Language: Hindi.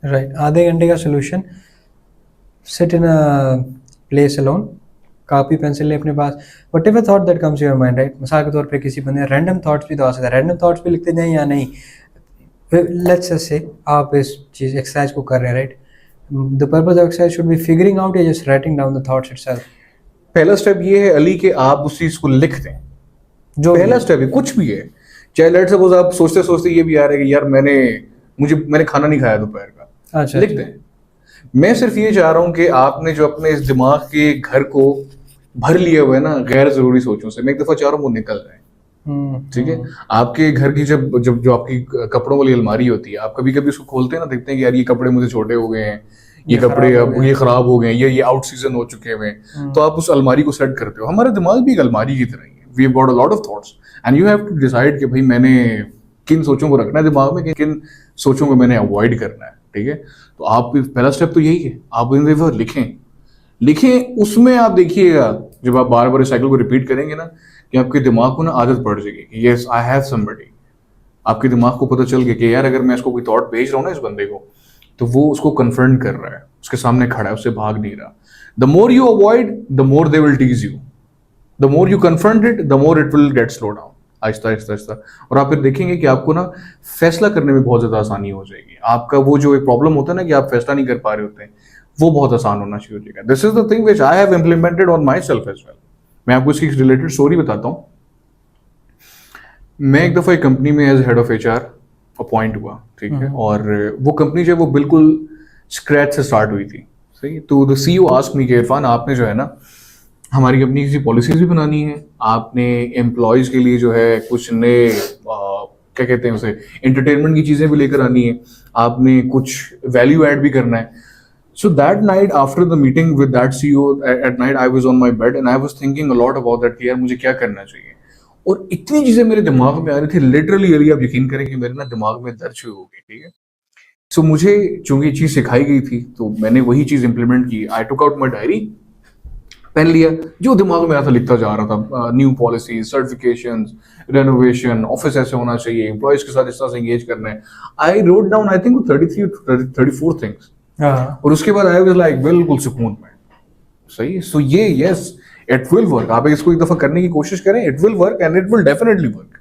राइट, आधे घंटे का solution, sit in a place alone, copy pencil ले अपने पास, whatever thought that comes your mind, right. मिसाल के तौर पे किसी बंदे रैंडम थॉट्स भी तो आ सकते हैं, रैंडम थॉट्स भी लिखते जाएं या नहीं। लेट्स से आप इस चीज एक्सरसाइज को कर रहे हैं, right, the purpose of exercise should be figuring out या just writing down the thoughts itself. पहला स्टेप ये है अली कि आप उस चीज को लिख दें। जो पहला स्टेप है, कुछ भी है, चाहे लेट सपोज आप सोचते सोचते ये भी आ रहा है कि यार मैंने खाना नहीं खाया दोपहर का, अच्छा, लिख दें। मैं सिर्फ ये चाह रहा हूं कि आपने जो अपने इस दिमाग के घर को भर लिए हुए ना गैर जरूरी सोचों से, मैं एक दफा चाह रहा हूँ वो निकल जाए। ठीक है, आपके घर की जब जब जो आपकी कपड़ों वाली अलमारी होती है, आप कभी कभी उसको खोलते हैं ना, देखते हैं कि यार ये कपड़े मुझे छोटे हो गए हैं, ये कपड़े अब ये खराब हो गए हैं, ये आउट सीजन हो चुके हैं, तो आप उस अलमारी को सेट करते हो। हमारा दिमाग भी एक अलमारी की तरह ही है, we have got a lot of thoughts and you have to decide कि भाई मैंने किन सोचों को रखना है दिमाग में, किन सोचों को मैंने अवॉइड करना है। ठीक है, तो आप पहला स्टेप तो यही है, आप इन दफा लिखें। उसमें आप देखिएगा जब आप बार बार इस साइकिल को रिपीट करेंगे ना, कि आपके दिमाग को ना आदत पड़ जाएगी कि यस आई हैव समबडी। आपके दिमाग को पता चल गया कि यार अगर मैं इसको कोई थॉट भेज रहा हूँ ना इस बंदे को, तो वो उसको कन्फ्रंट कर रहा है, उसके सामने खड़ा है, उससे भाग नहीं रहा। The more you avoid the more they will tease you, the more you confront it the more it will get slow down, आहिस्ता आहिस्ता आहिस्ता। और आप फिर देखेंगे कि आपको ना फैसला करने में बहुत ज्यादा आसानी हो जाएगी। आपका वो जो एक प्रॉब्लम होता है ना कि आप फैसला नहीं कर पा रहे होते हैं, वो बहुत आसान होना शुरू हो जाएगा। This is the thing which I have implemented on myself as well. मैं आपको इसकी रिलेटेड स्टोरी बताता हूँ। मैं एक दफा एक कंपनी में as head of HR appoint हुआ, ठीक है, और वो कंपनी जो है वो बिल्कुल स्क्रैच से स्टार्ट हुई थी। सही, तो द CEO आस्क्ड मी कि इरफान आपने जो है ना हमारी कंपनी की पॉलिसीज भी बनानी है, आपने एम्प्लॉयज के लिए जो है कुछ नए क्या कहते हैं उसे एंटरटेनमेंट की चीजें भी लेकर आनी है, आपने कुछ वैल्यू ऐड भी करना है। So that night after the meeting with that CEO, at night I was on my bed and I was thinking a lot about that कि यार मुझे क्या करना चाहिए। और इतनी चीजें मेरे दिमाग में आ रही थी, लिटरली अली आप यकीन करें कि मेरे ना दिमाग में दर्द शुरू हो गई। ठीक है, सो मुझे चूंकि ये चीज सिखाई गई थी तो मैंने वही चीज इंप्लीमेंट की। I took out my diary, pen लिया, जो दिमाग में आया था लिखता जा रहा था। New policy, certification, renovation, office ऐसे होना चाहिए, एम्प्लॉयज के साथ इस तरह से एंगेज करना है। I wrote down I think 33-34 things. और उसके बाद आई वाज लाइक बिल्कुल सुकून में। सही, सो ये यस इट विल वर्क। आप इसको एक दफा करने की कोशिश करें, it will work and it will definitely work.